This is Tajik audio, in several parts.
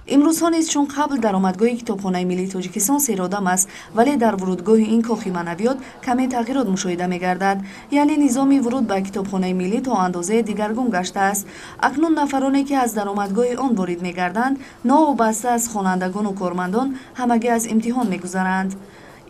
имрӯзҳо низ чун қабл даромадгоҳи китобхонаи миллии тоҷикистон серодам аст, вале дар вурудгоҳи ин кохи маънавиёт каме тағйирот мушоҳида мегардад. яъне низоми вуруд ба китобхонаи миллӣ то андозае дигаргун гаштааст. акнун нафароне ки аз даромадгоҳи он ворид мегарданд новобаста аз хонандагону кормандон ҳамагӣ аз имтиҳон мегузаранд.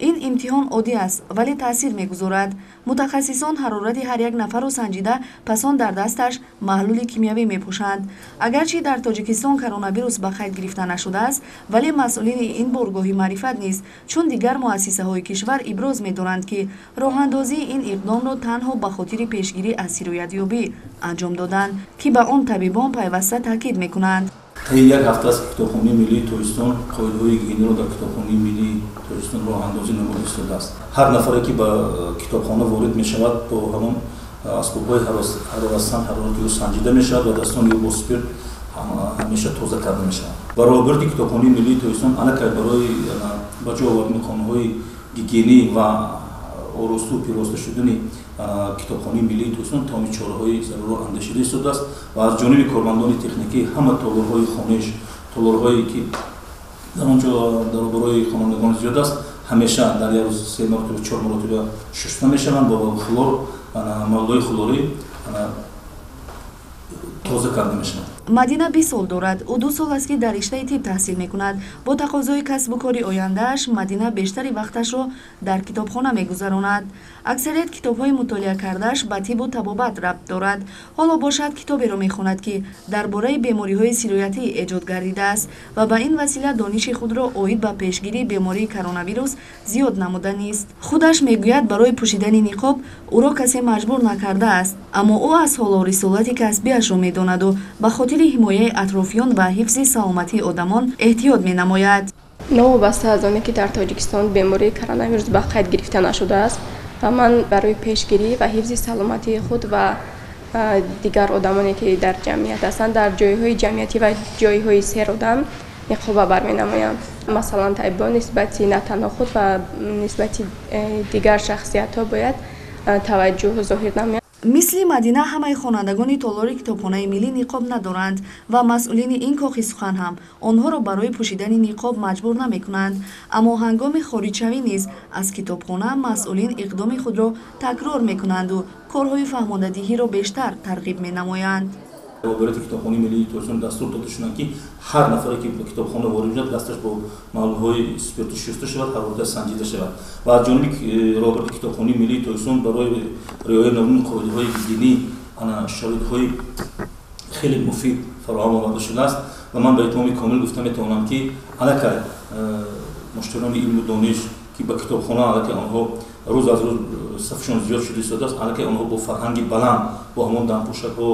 ин имтиҳон оддӣ аст, вале таъсир мегузорад. мутахассисон ҳарорати ҳар як нафарро санҷида пас он дар дасташ маҳлули кимиявӣ мепӯшанд. агарчи дар тоҷикистон коронавирус ба қайд гирифта нашудааст, вале масъулини ин боргоҳи маърифат низ чун дигар муассисаҳои кишвар иброз медоранд ки роҳандозии ин иқдомро танҳо ба хотири пешгирӣ аз сироятёбӣ анҷом доданд, ки ба он табибон пайваста таъкид мекунанд. як ҳафта аст китобхонаи миллии тоҷикистон қоидаҳои гигиенаро дар китобхонаи миллии тоҷикистон роҳандозӣ намуда истодааст. ҳар нафаре ки ба китобхона ворид мешавад бо ҳамон асбобҳои ҳарорасанд ҳарорати ӯ санҷида мешавад ва дастон ё бо спирт ҳамеша тоза карда мешавад. баробарди китобхонаи миллии тоҷикистон аллакай барои ба ҷо овардани қонунҳои гигиенӣ ва оросту пироста шудани китобхонаи миллии тоҷикистон тамоми чораҳои заруро андешида истодааст ва аз ҷониби кормандони техникӣ ҳама толорҳои хониш, толорҳое ки дар он ҷо барои хонандагон зиёд аст, ҳамеша дар як рӯз 3 маротиба 4 маротиба шуста мешаванд бо хлор, маводҳои хлорӣ тоза карда мешаванд. мадина 20 сол дорад. ӯ 2 сол аст ки дар риштаи тиб таҳсил мекунад. бо тақозои касбу кори ояндааш мадина бештари вақташро дар китобхона мегузаронад. аксарият китобҳои мутолиа кардааш ба тибу табобат рабт дорад. ҳоло бошад китоберо мехонад ки дар бораи бемориҳои сироятӣ эҷод гардидааст ва ба ин васила дониши худро оид ба пешгирии бемории коронавирус зиёд намуда нест. худаш мегӯяд барои пӯшидани ниқоб ӯро касе маҷбур накардааст, аммо ӯ аз ҳоло рисолати касбиашро медонаду ба хотири ҳимояи атрофиён ва ҳифзи саломатии одамон эҳтиёт менамояд. новобаста аз оне ки дар тоҷикистон бемории коронавирус ба қайд гирифта нашудааст ва ман барои пешгирӣ ва ҳифзи саломатии худ ва дигар одамоне ки дар ҷамъият ҳастанд дар ҷойҳои ҷамъиятӣ ва ҷойҳои серодам ниқоба барменамоям. масалан табибон нисбати на танҳо худ ва нисбати дигар шахсиятҳо бояд таваҷҷӯҳ зоҳир намоянд. мисли мадина ҳамаи хонандагони толори китобхонаи миллӣ ниқоб надоранд ва масъулини ин кохи сухан ҳам онҳоро барои пӯшидани ниқоб маҷбур намекунанд, аммо ҳангоми хориҷшавӣ низ аз китобхона масъулин иқдоми худро такрор мекунанду корҳои фаҳмондадиҳиро бештар тарғиб менамоянд. барои китобхонаи миллии тоҷикистон дастур дода шуданд ки ҳар нафаре ки ба китобхона ворид мешавад дасташ бо маҳлулҳои спирту шуста шавад, ҳарората санҷида шавад ва аз ҷониби роҳбари китобхонаи миллии тоҷикистон барои риояи навин қоидаҳои гигиенӣ шароитҳои хеле муфид фароҳам оварда шудааст ва ман ба итмоми комил гуфта метавонам ки аллакай муштариёни илму дониш ки ба китобхона аллакай онҳо рӯз аз рӯз сафшон зиёд шуда истодааст, аллакай онҳо бо фарҳанги баланд бо ҳамон дампӯшакҳо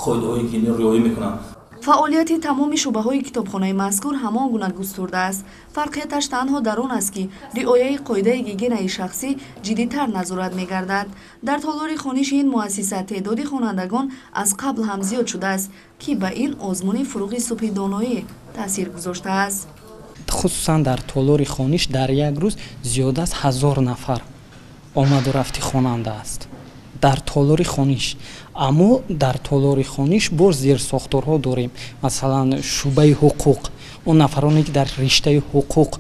қоидаҳои гигиенӣ риоя мекунанд. фаъолияти тамоми шуъбаҳои китобхонаи мазкур ҳамон гуна густурда аст. фарқияташ танҳо дар он аст ки риояи қоидаи гигиенаи шахсӣ ҷиддитар назорат мегардад. дар толори хониши ин муассиса теъдоди хонандагон аз қабл ҳам зиёд шудааст, ки ба ин озмуни фуруғи субҳи доноӣ таъсир гузоштааст. хусусан дар толори хониш дар як рӯз зиёда аз 1000 нафар омаду рафти хонанда аст дар толори хониш. аммо дар толори хониш боз зерсохторҳо дорем. масалан шуъбаи ҳуқуқ, он нафароне ки дар риштаи ҳуқуқ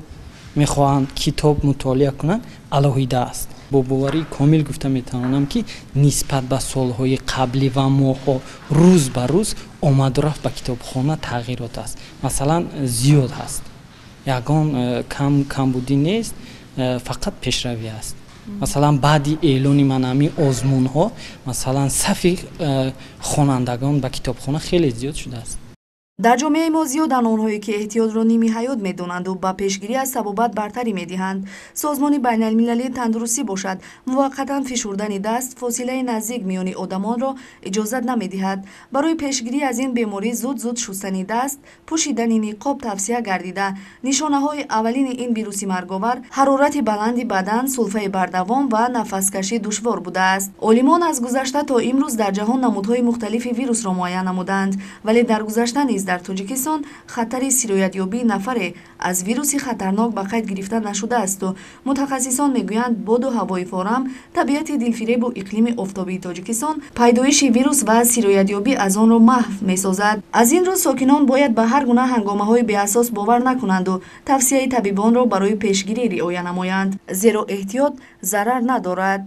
мехоҳанд китоб мутолиа кунанд алоҳида аст. бо боварии комил гуфта метавонам ки нисбат ба солҳои қаблӣ ва моҳҳо рӯз ба рӯз омаду рафт ба китобхона тағйирот аст. масалан зиёд ҳаст. ягон камбудӣ нест, фақат пешравӣ аст. масалан баъди эълони манами озмунҳо масалан сафи хонандагон ба китобхона хеле зиёд шудааст. дар ҷомеаи мо зиёданд онҳое ки эҳтиётро ними ҳаёт медонанду ба пешгирӣ аз табобат бартарӣ медиҳанд. созмони байналмилалии тандурустӣ бошад муваққатан фишурдани даст фосилаи наздик миёни одамонро иҷозат намедиҳад. барои пешгирӣ аз ин беморӣ зуд шустани даст, пӯшидани ниқоб тавсия гардида, нишонаҳои аввалини ин вируси марговар ҳарорати баланди бадан, сулфаи бардавом ва нафаскашӣ душвор будааст. олимон аз гузашта то имрӯз дар ҷаҳон намудҳои мухталифи вирусро муайян намуданд, вале дар гузашта низ дар Тоҷикистон хатари сироятёбии нафаре аз вируси хатарнок ба қайд гирифта нашудаасту мутахассисон мегӯянд боду ҳавои форам, табиати дилфиребу иқлими офтобии Тоҷикистон пайдоиши вирус ва сироятёбӣ аз онро маҳв месозад. Аз ин рӯ сокинон бояд ба ҳар гуна ҳангомаҳои беасос бовар накунанду тавсияи табибонро барои пешгирӣ риоя намоянд, зеро эҳтиёт зарар надорад.